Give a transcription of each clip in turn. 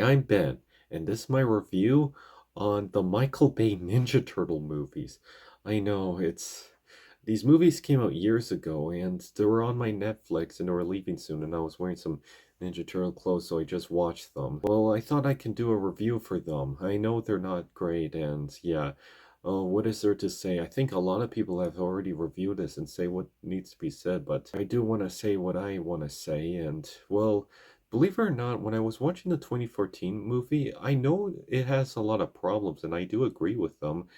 I'm Ben, and this is my review on the Michael Bay Ninja Turtle movies. I know these movies came out years ago, and they were on my Netflix, and they were leaving soon, and I was wearing some Ninja Turtle clothes, so I just watched them. Well, I thought I can do a review for them. I know they're not great, and yeah. What is there to say? I think a lot of people have already reviewed this and say what needs to be said, but I do want to say what I want to say, and well, believe it or not, when I was watching the 2014 movie, I know it has a lot of problems, and I do agree with them,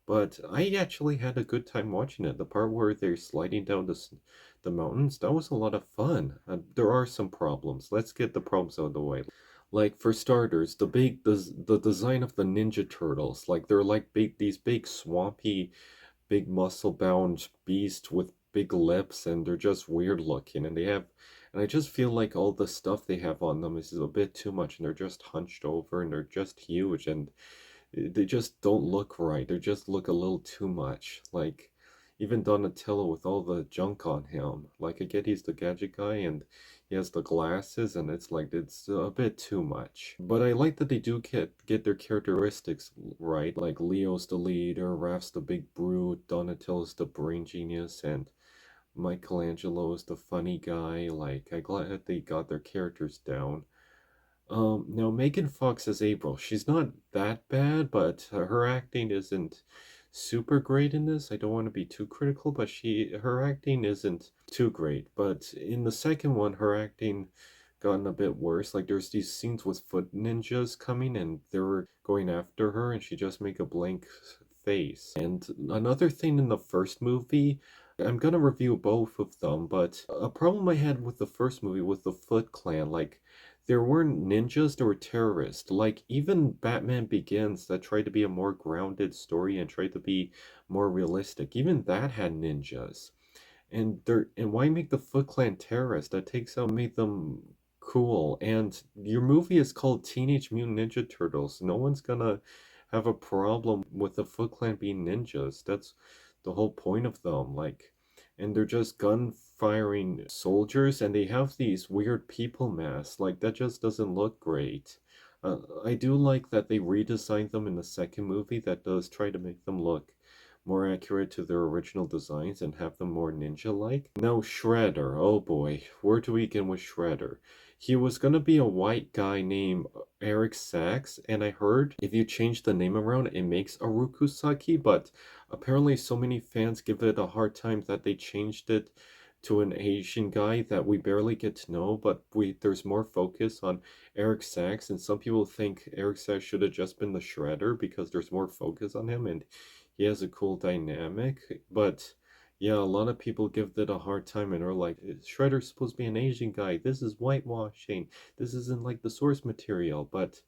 but I actually had a good time watching it. The part where they're sliding down the mountains, that was a lot of fun. There are some problems. Let's get the problems out of the way. Like for starters, the design of the Ninja Turtles, like they're like these big swampy, big muscle bound beasts with big lips, and they're just weird looking, and I just feel like all the stuff they have on them is a bit too much, and they're just hunched over, and they're just huge, and they just don't look right. They just look a little too much. Like even Donatello with all the junk on him. Like I get he's the gadget guy and he has the glasses, and it's like it's a bit too much. But I like that they do get their characteristics right. Like Leo's the leader, Raph's the big brute, Donatello's the brain genius, and Michelangelo is the funny guy. Like I glad they got their characters down. Now Megan Fox as April, she's not that bad, but her acting isn't super great in this. I don't want to be too critical, but her acting isn't too great. But in the second one, her acting gotten a bit worse. Like there's these scenes with foot ninjas coming and they were going after her and she just make a blank face. And another thing in the first movie, I'm gonna review both of them, but a problem I had with the first movie with the Foot Clan, like there weren't ninjas, there were terrorists. Like even Batman Begins that tried to be a more grounded story and tried to be more realistic. Even that had ninjas. And why make the Foot Clan terrorists? That takes out made them cool. And your movie is called Teenage Mutant Ninja Turtles. No one's gonna have a problem with the Foot Clan being ninjas. That's the whole point of them. Like, and they're just gun firing soldiers, and they have these weird people masks. Like that just doesn't look great. I do like that they redesigned them in the second movie. That does try to make them look more accurate to their original designs and have them more ninja-like. Now Shredder, oh boy, where do we begin with Shredder? He was gonna be a white guy named Eric Sachs, and I heard if you change the name around, it makes Arukusaki, but apparently so many fans give it a hard time that they changed it to an Asian guy that we barely get to know, but there's more focus on Eric Sachs, and some people think Eric Sachs should have just been the Shredder because there's more focus on him and he has a cool dynamic. But yeah, a lot of people give it a hard time and are like, Shredder's supposed to be an Asian guy. This is whitewashing. This isn't like the source material. But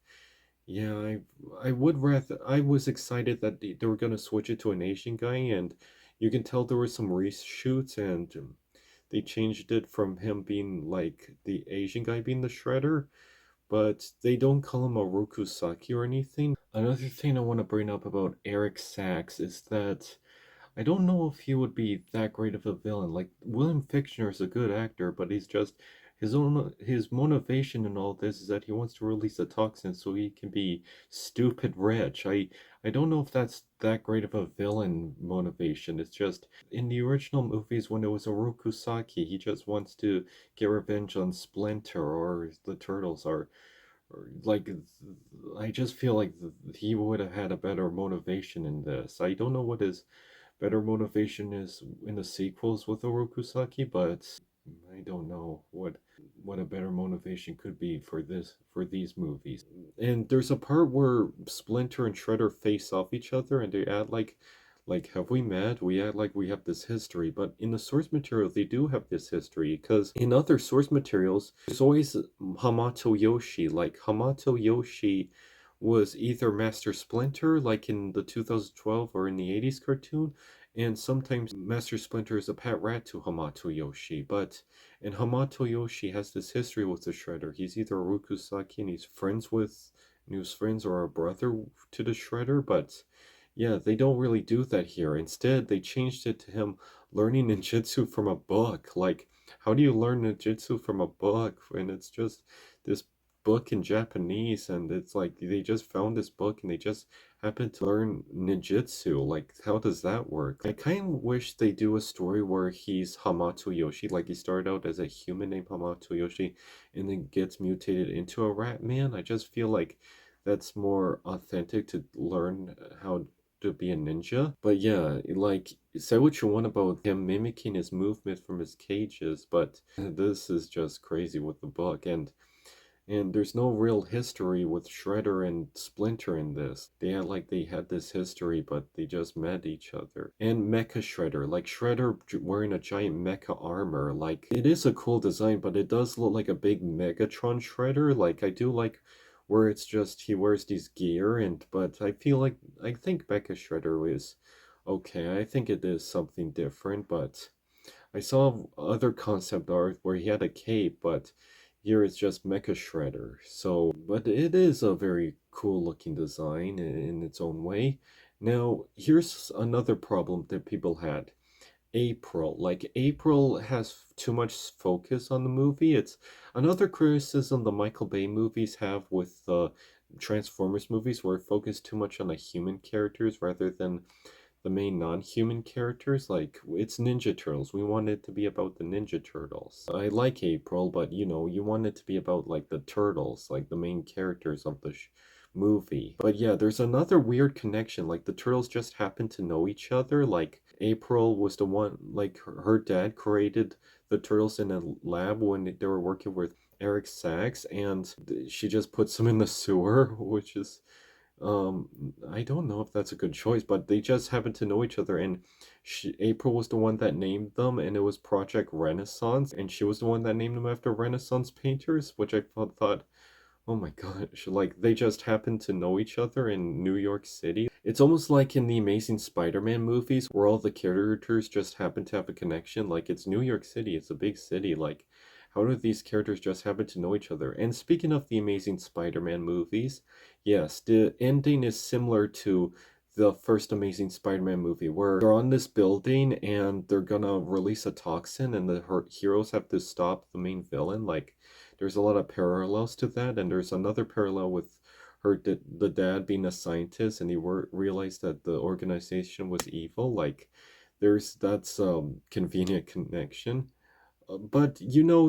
yeah, I would rather. I was excited that they were gonna switch it to an Asian guy, and you can tell there were some reshoots, and they changed it from him being like the Asian guy being the Shredder, but they don't call him a Rokusaki or anything. Another thing I want to bring up about Eric Sachs is that I don't know if he would be that great of a villain. Like William Fichtner is a good actor, but he's just his motivation in all this is that he wants to release a toxin so he can be stupid rich. I don't know if that's that great of a villain motivation. It's just in the original movies when it was a Rokusaki, he just wants to get revenge on Splinter or the Turtles or like I just feel like he would have had a better motivation in this. I don't know what his better motivation is in the sequels with Orokusaki, but I don't know what a better motivation could be for these movies. And there's a part where Splinter and Shredder face off each other and they add like have we met? We act like we have this history, but in the source material they do have this history because in other source materials there's always Hamato Yoshi. Like Hamato Yoshi was either Master Splinter, like in the 2012 or in the 80s cartoon, and sometimes Master Splinter is a pet rat to Hamato Yoshi. And Hamato Yoshi has this history with the Shredder. He's either a Rokusaki and he's friends with News friends or a brother to the Shredder, but yeah, they don't really do that here. Instead, they changed it to him learning ninjutsu from a book. Like, how do you learn ninjutsu from a book? And it's just this book in Japanese, and it's like they just found this book and they just happened to learn ninjutsu. Like, how does that work? I kind of wish they do a story where he's Hamato Yoshi, like he started out as a human named Hamato Yoshi and then gets mutated into a rat man. I just feel like that's more authentic to learn how to be a ninja. But yeah, like, say what you want about him mimicking his movement from his cages, but this is just crazy with the book. And there's no real history with Shredder and Splinter in this. They had this history, but they just met each other. And Mecha Shredder, like Shredder wearing a giant mecha armor. Like, it is a cool design, but it does look like a big Megatron Shredder. Like, I do like where it's just he wears these gear, and but I think Mecha Shredder is okay. I think it is something different, but I saw other concept art where he had a cape, but here it's just Mecha Shredder. So, but it is a very cool looking design in its own way. Now, here's another problem that people had. April. Like, April has too much focus on the movie. It's another criticism the Michael Bay movies have with the Transformers movies, where it focused too much on the human characters rather than the main non-human characters. Like, it's Ninja Turtles, we want it to be about the Ninja Turtles. I like April, but you want it to be about like the turtles, like the main characters of the movie. But yeah, there's another weird connection, like the turtles just happen to know each other. Like, April was the one, like her dad created the turtles in a lab when they were working with Eric Sachs, and she just puts them in the sewer, which is I don't know if that's a good choice, but they just happen to know each other, and April was the one that named them, and it was Project Renaissance, and she was the one that named them after Renaissance painters, which I thought, oh my gosh, like they just happen to know each other in New York City. It's almost like in the Amazing Spider-Man movies where all the characters just happen to have a connection. Like, it's New York City, it's a big city. Like, how do these characters just happen to know each other? And speaking of the Amazing Spider-Man movies, yes, the ending is similar to the first Amazing Spider-Man movie, where they're on this building and they're gonna release a toxin, and the heroes have to stop the main villain. Like, there's a lot of parallels to that, and there's another parallel with the dad being a scientist, and he realized that the organization was evil. Like, that's convenient connection. But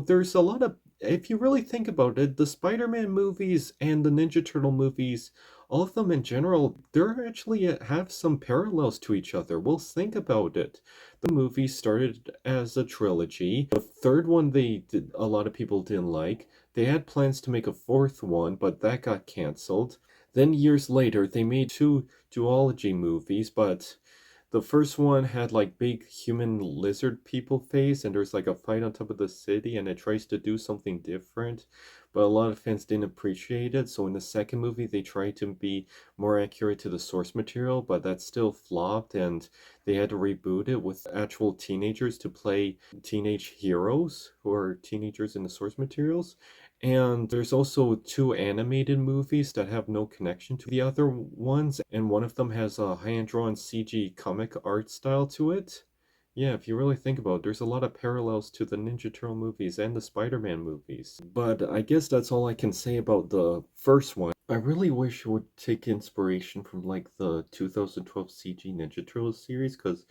there's a lot of, if you really think about it, the Spider-Man movies and the Ninja Turtle movies, all of them in general, they're actually have some parallels to each other. Well, think about it. The movie started as a trilogy. The third one a lot of people didn't like. They had plans to make a fourth one, but that got canceled. Then years later, they made two duology movies, but the first one had like big human lizard people face, and there's like a fight on top of the city, and it tries to do something different, but a lot of fans didn't appreciate it. So in the second movie, they tried to be more accurate to the source material, but that still flopped, and they had to reboot it with actual teenagers to play teenage heroes who are teenagers in the source materials. And there's also two animated movies that have no connection to the other ones, and one of them has a hand-drawn CG comic art style to it. Yeah, if you really think about it, there's a lot of parallels to the Ninja Turtle movies and the Spider-Man movies. But I guess that's all I can say about the first one. I really wish it would take inspiration from like the 2012 CG Ninja Turtles series, because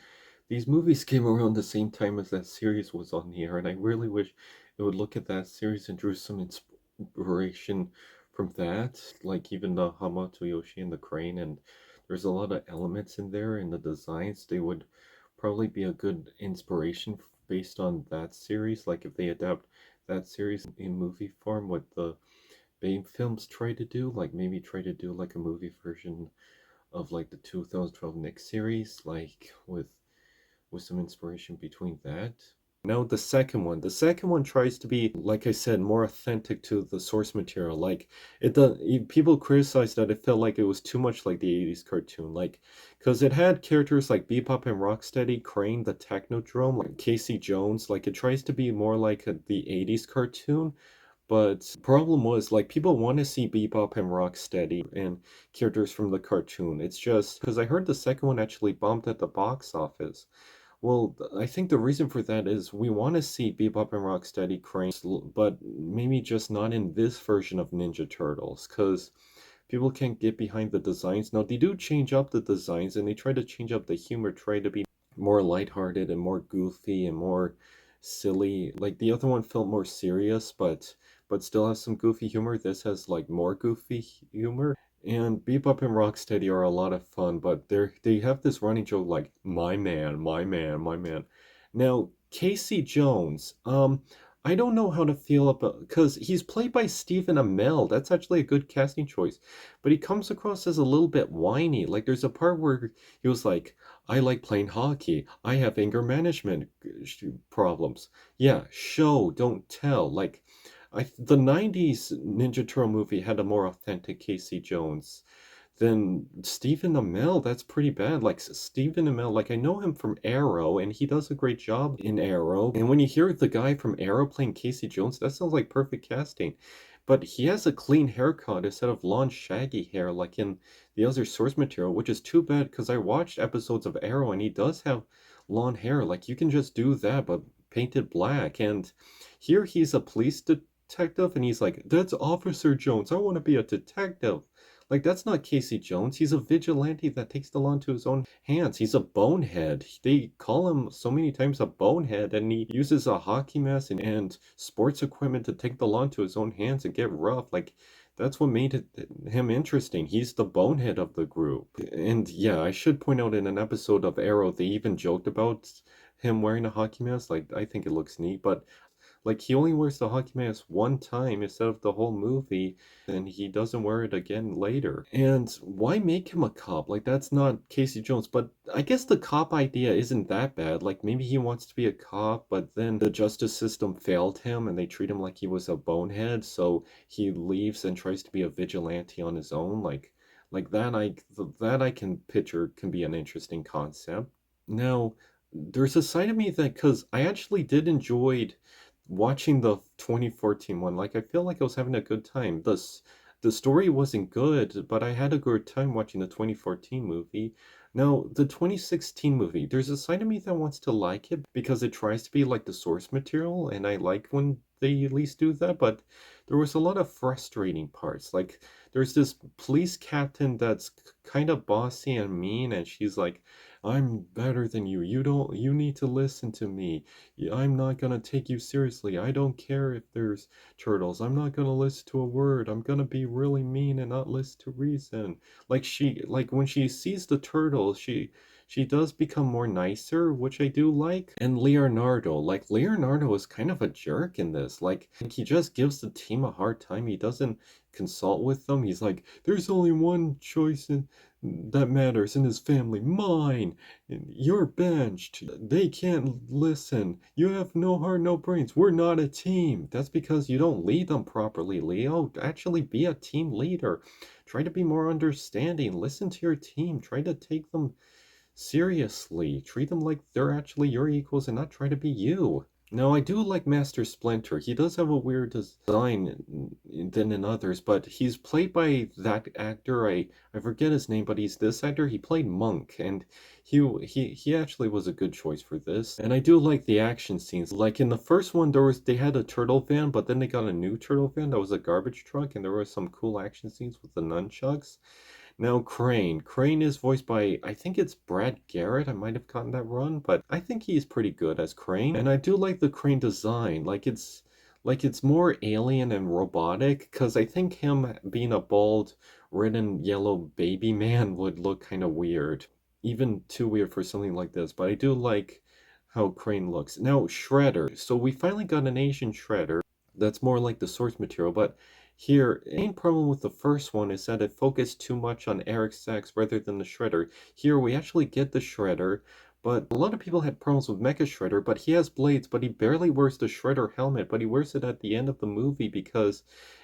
these movies came around the same time as that series was on the air, and I really wish it would look at that series and drew some inspiration from that, like even the Hamato Yoshi and the crane, and there's a lot of elements in there in the designs. They would probably be a good inspiration based on that series, like if they adapt that series in movie form, what the Bay films try to do, like maybe try to do like a movie version of like the 2012 Nick series, like with some inspiration between that. Now the second one tries to be, like I said, more authentic to the source material. Like, people criticize that it felt like it was too much like the 80s cartoon, like, because it had characters like Bebop and Rocksteady, Crane, the Technodrome, like Casey Jones. Like, it tries to be more like the 80s cartoon. But problem was, like, people want to see Bebop and Rocksteady and characters from the cartoon. It's just because I heard the second one actually bombed at the box office, Well, I think the reason for that is we want to see Bebop and Rocksteady Crane, but maybe just not in this version of Ninja Turtles, because people can't get behind the designs. Now, they do change up the designs and they try to change up the humor, try to be more lighthearted and more goofy and more silly. Like the other one felt more serious, but still has some goofy humor. This has like more goofy humor. And Bebop and Rocksteady are a lot of fun, but they have this running joke like "my man, my man, my man." Now, Casey Jones, I don't know how to feel about because he's played by Stephen Amell. That's actually a good casting choice, but he comes across as a little bit whiny. Like there's a part where he was like, "I like playing hockey. I have anger management problems." Yeah, show, don't tell. Like the 90s Ninja Turtle movie had a more authentic Casey Jones than Stephen Amell. That's pretty bad. Like Stephen Amell, like I know him from Arrow, and he does a great job in Arrow. And when you hear the guy from Arrow playing Casey Jones, that sounds like perfect casting. But he has a clean haircut instead of long shaggy hair like in the other source material, which is too bad because I watched episodes of Arrow and he does have long hair. Like you can just do that, but painted black. And here he's a police detective and he's like, "That's Officer Jones. I want to be a detective." Like, that's not Casey Jones. He's a vigilante that takes the law into his own hands. He's a bonehead. They call him so many times a bonehead, and he uses a hockey mask and sports equipment to take the law into his own hands and get rough. Like, that's what made him interesting. He's the bonehead of the group. And yeah, I should point out in an episode of Arrow, they even joked about him wearing a hockey mask. Like, I think it looks neat, but like he only wears the hockey mask one time instead of the whole movie, and he doesn't wear it again later. And why make him a cop? Like that's not Casey Jones, but I guess the cop idea isn't that bad. Like maybe he wants to be a cop, but then the justice system failed him and they treat him like he was a bonehead, so he leaves and tries to be a vigilante on his own. Like that I can picture can be an interesting concept. Now, there's a side of me that because I actually did enjoy watching the 2014 one. Like I feel like I was having a good time. The story wasn't good, but I had a good time watching the 2014 movie. Now, the 2016 movie, there's a side of me that wants to like it because it tries to be like the source material, and I like when they at least do that, but there was a lot of frustrating parts. Like there's this police captain that's kind of bossy and mean, and she's like, "I'm better than you. You need to listen to me. I'm not gonna take you seriously. I don't care if there's turtles. I'm not gonna listen to a word. I'm gonna be really mean and not listen to reason." Like when she sees the turtles, she does become more nicer, which I do like. And Leonardo is kind of a jerk in this. Like he just gives the team a hard time. He doesn't consult with them. He's like, "There's only one choice that matters in his family, mine. You're benched. They can't listen. You have no heart, no brains. We're not a team." That's because you don't lead them properly, Leo. Actually, be a team leader. Try to be more understanding. Listen to your team. Try to take them seriously. Treat them like they're actually your equals and not try to be you. Now, I do like Master Splinter. He does have a weird design than in others, but he's played by that actor. I forget his name, but he's this actor. He played Monk, and he actually was a good choice for this. And I do like the action scenes. Like in the first one, they had a turtle van, but then they got a new turtle van that was a garbage truck, and there were some cool action scenes with the nunchucks. Now, Crane. Crane is voiced by, I think it's Brad Garrett. I might have gotten that wrong, but I think he's pretty good as Crane. And I do like the Crane design. Like it's more alien and robotic, because I think him being a bald, red and yellow baby man would look kind of weird. Even too weird for something like this, but I do like how Crane looks. Now, Shredder. So we finally got an Asian Shredder that's more like the source material, but here, the main problem with the first one is that it focused too much on Eric Sachs rather than the Shredder. Here, we actually get the Shredder, but a lot of people had problems with Mecha Shredder, but he has blades, but he barely wears the Shredder helmet, but he wears it at the end of the movie because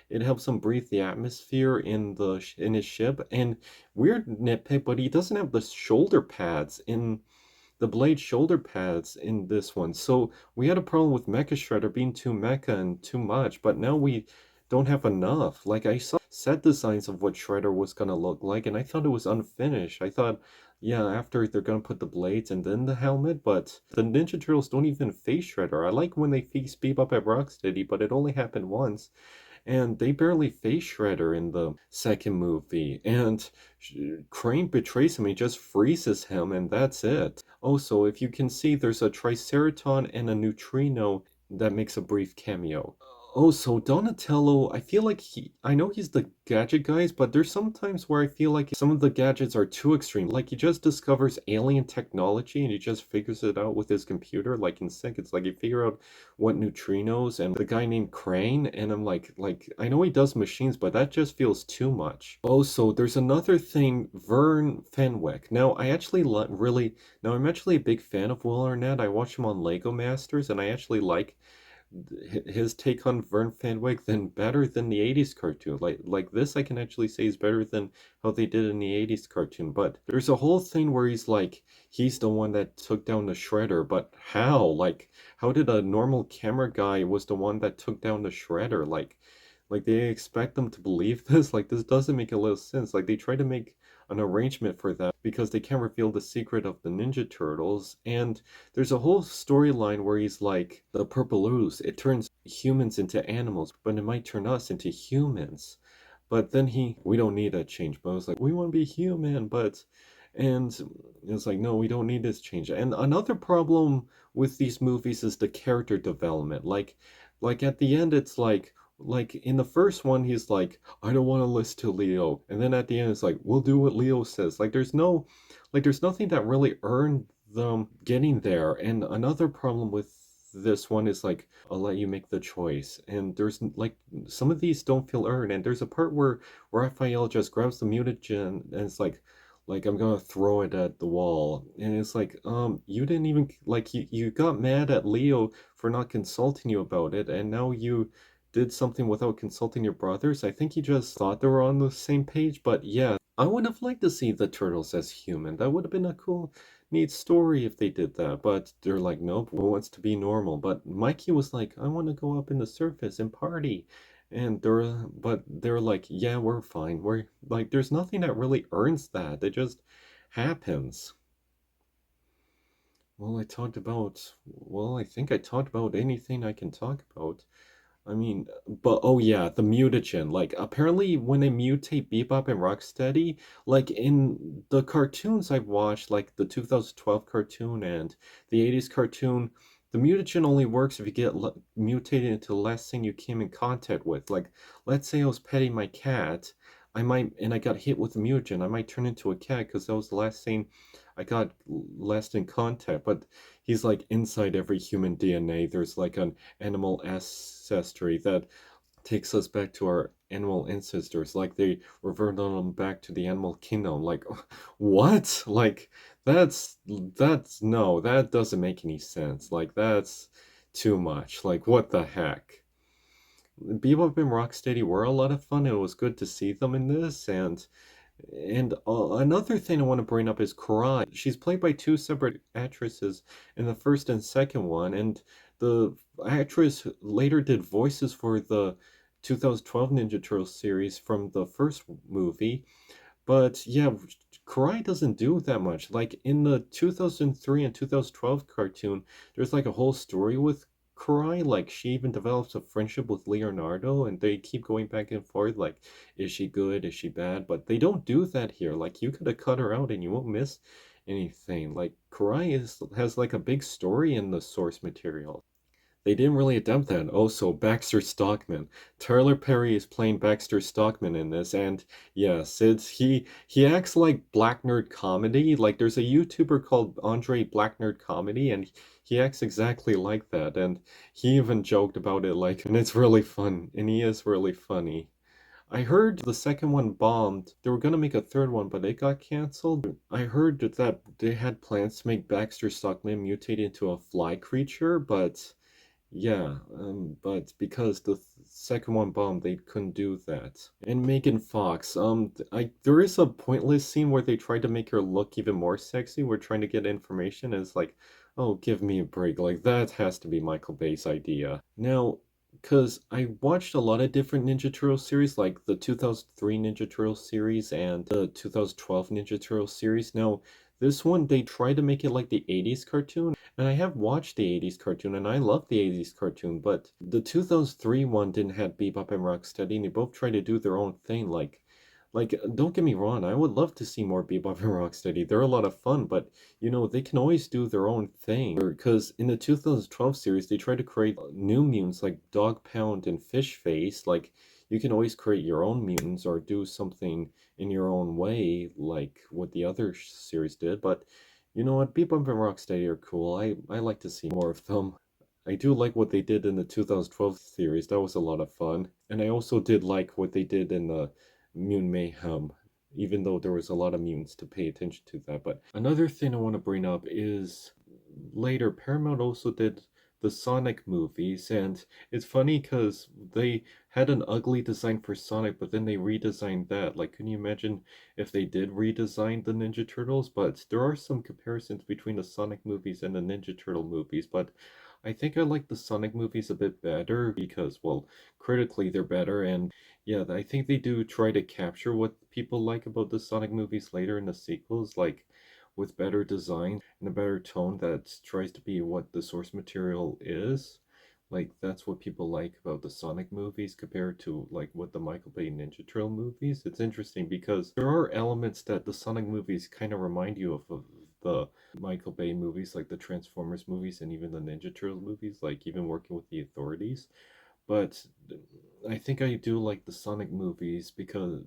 it helps him breathe the atmosphere in his ship. And weird nitpick, but he doesn't have the shoulder pads in the blade shoulder pads in this one. So we had a problem with Mecha Shredder being too mecha and too much, but now we don't have enough. Like, I saw set designs of what Shredder was gonna look like, and I thought it was unfinished. I thought, yeah, after they're gonna put the blades and then the helmet, but the Ninja Turtles don't even face Shredder. I like when they face Bebop at Rocksteady, but it only happened once. And they barely face Shredder in the second movie. And Crane betrays him, he just freezes him, and that's it. Also, if you can see, there's a Triceraton and a Neutrino that makes a brief cameo. Also, Donatello, I feel like I know he's the gadget guys, but there's sometimes where I feel like some of the gadgets are too extreme. Like he just discovers alien technology and he just figures it out with his computer, like in seconds. Like he figure out what neutrinos and the guy named Crane, and I'm like I know he does machines, but that just feels too much. Also, there's another thing, Vern Fenwick. Now, I actually really, now I'm actually a big fan of Will Arnett. I watch him on Lego Masters, and I actually like his take on Vern Fenwick than better than the 80s cartoon. Like this I can actually say is better than how they did in the 80s cartoon. But there's a whole thing where he's like he's the one that took down the Shredder, but how? Like how did a normal camera guy was the one that took down the Shredder? Like they expect them to believe this? Like this doesn't make a little sense. Like they try to make an arrangement for that because they can't reveal the secret of the Ninja Turtles. And there's a whole storyline where he's like, the purple ooze, it turns humans into animals, but it might turn us into humans. But then we don't need a change. But I was like, we want to be human, but, and it's like, no, we don't need this change. And another problem with these movies is the character development. Like at the end, it's like in the first one, he's like, I don't want to listen to Leo. And then at the end, it's like, we'll do what Leo says. There's nothing that really earned them getting there. And another problem with this one is like, I'll let you make the choice. And there's like, some of these don't feel earned. And there's a part where Raphael just grabs the mutagen and it's like I'm gonna throw it at the wall. And it's like, you didn't even, like, you got mad at Leo for not consulting you about it. And now you did something without consulting your brothers. I think you just thought they were on the same page, but yeah, I would have liked to see the turtles as human. That would have been a cool, neat story if they did that. But they're like, nope, who wants to be normal? But Mikey was like, I want to go up in the surface and party. And they're like, yeah, we're fine. We're like, there's nothing that really earns that. It just happens. Well, I think I talked about anything I can talk about. I mean, but oh yeah, the mutagen. Like apparently when they mutate Bebop and Rocksteady, like in the cartoons I've watched, like the 2012 cartoon and the 80s cartoon, the mutagen only works if you get mutated into the last thing you came in contact with. Like let's say I was petting my cat, I got hit with the mutagen, I might turn into a cat because that was the last thing I got last in contact. But he's like inside every human DNA. There's like an animal ancestry that takes us back to our animal ancestors. Like they revert them back to the animal kingdom. Like, what? Like, that's no, that doesn't make any sense. Like, that's too much. Like, what the heck? Bebop and Rocksteady were a lot of fun. It was good to see them in this, and another thing I want to bring up is Karai. She's played by two separate actresses in the first and second one, and the actress later did voices for the 2012 Ninja Turtles series from the first movie. But yeah, Karai doesn't do that much. Like in the 2003 and 2012 cartoon, there's like a whole story with Karai. Like she even develops a friendship with Leonardo, and they keep going back and forth. Like, is she good? Is she bad? But they don't do that here. Like you could have cut her out, and you won't miss anything. Like Karai has like a big story in the source material. They didn't really adapt that. Also, Baxter Stockman. Tyler Perry is playing Baxter Stockman in this, and yes, it's he acts like Black Nerd Comedy. Like there's a YouTuber called Andre Black Nerd Comedy, and he acts exactly like that. And he even joked about it, like, and it's really fun, and he is really funny. I heard the second one bombed. They were gonna make a third one, but it got canceled. I heard that they had plans to make Baxter Stockman mutate into a fly creature, but yeah, but because the second one bombed, they couldn't do that. And Megan Fox, there is a pointless scene where they tried to make her look even more sexy. We're trying to get information, and it's like, oh, give me a break. Like that has to be Michael Bay's idea. Now, Because I watched a lot of different Ninja Turtle series, like the 2003 Ninja Turtle series and the 2012 Ninja Turtle series. Now, this one, they tried to make it like the 80s cartoon, and I have watched the 80s cartoon, and I love the 80s cartoon, but the 2003 one didn't have Bebop and Rocksteady, and they both tried to do their own thing, don't get me wrong, I would love to see more Bebop and Rocksteady. They're a lot of fun, but they can always do their own thing. Because in the 2012 series, they tried to create new mutants like Dog Pound and Fish Face. Like, you can always create your own mutants or do something in your own way, like what the other series did. But you know what? Bebop and Rocksteady are cool. I like to see more of them. I do like what they did in the 2012 series. That was a lot of fun. And I also did like what they did in the Mutant Mayhem, even though there was a lot of mutants to pay attention to that. But another thing I want to bring up is later Paramount also did the Sonic movies, and it's funny because they had an ugly design for Sonic, but then they redesigned that. Like, can you imagine if they did redesign the Ninja Turtles? But there are some comparisons between the Sonic movies and the Ninja Turtle movies, but I think I like the Sonic movies a bit better because, well, critically they're better, and yeah, I think they do try to capture what people like about the Sonic movies later in the sequels, like with better design and a better tone that tries to be what the source material is. Like, that's what people like about the Sonic movies compared to like what the Michael Bay Ninja Turtle movies. It's interesting because there are elements that the Sonic movies kind of remind you of the Michael Bay movies, like the Transformers movies and even the Ninja Turtle movies, like even working with the authorities. But I think I do like the Sonic movies because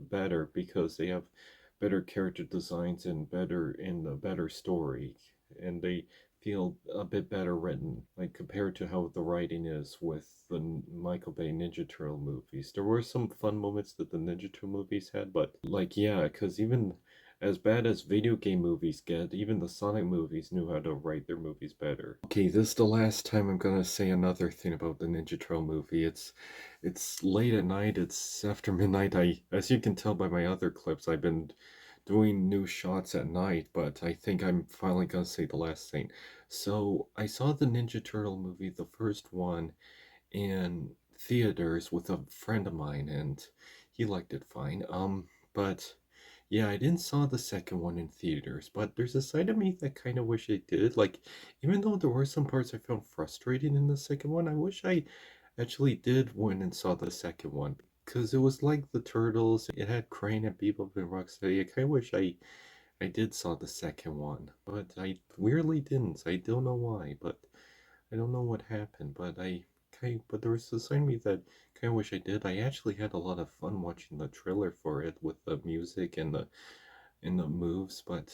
they have better character designs and a better story, and they feel a bit better written, like compared to how the writing is with the Michael Bay Ninja Turtle movies. There were some fun moments that the Ninja Turtle movies had, but like yeah, because even as bad as video game movies get, even the Sonic movies knew how to write their movies better. Okay, this is the last time I'm gonna say another thing about the Ninja Turtle movie. It's late at night, it's after midnight. As you can tell by my other clips, I've been doing new shots at night, but I think I'm finally gonna say the last thing. So I saw the Ninja Turtle movie, the first one, in theaters with a friend of mine, and he liked it fine. But yeah, I didn't saw the second one in theaters, but there's a side of me that kind of wish I did. Like, even though there were some parts I found frustrating in the second one, I wish I actually did went and saw the second one because it was like the Turtles. It had Crane and Bebop and Rocksteady. I kind of wish I did saw the second one, but I weirdly didn't. I don't know why, but I don't know what happened. But there was a side of me that kind of wish I did. I actually had a lot of fun watching the trailer for it with the music and the moves, but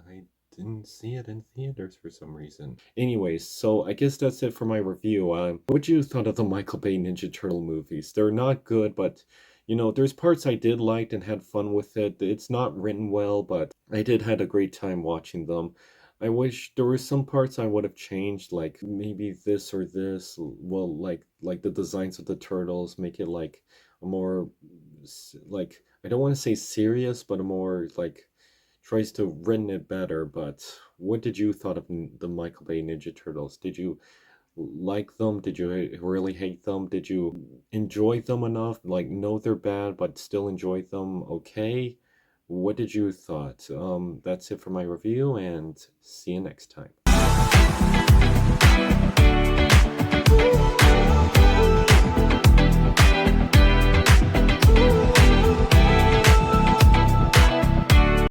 I didn't see it in theaters for some reason. Anyways, so I guess that's it for my review. What you thought of the Michael Bay Ninja Turtle movies? They're not good, but there's parts I did like and had fun with it. It's not written well, but I did had a great time watching them. I wish there were some parts I would have changed, like maybe this or this. Well, like the designs of the turtles, make it like a more like I don't want to say serious, but a more like tries to written it better. But what did you thought of the Michael Bay Ninja Turtles? Did you like them? Did you really hate them? Did you enjoy them enough? Like know they're bad, but still enjoy them? Okay. What did you thought? That's it for my review, and see you next time.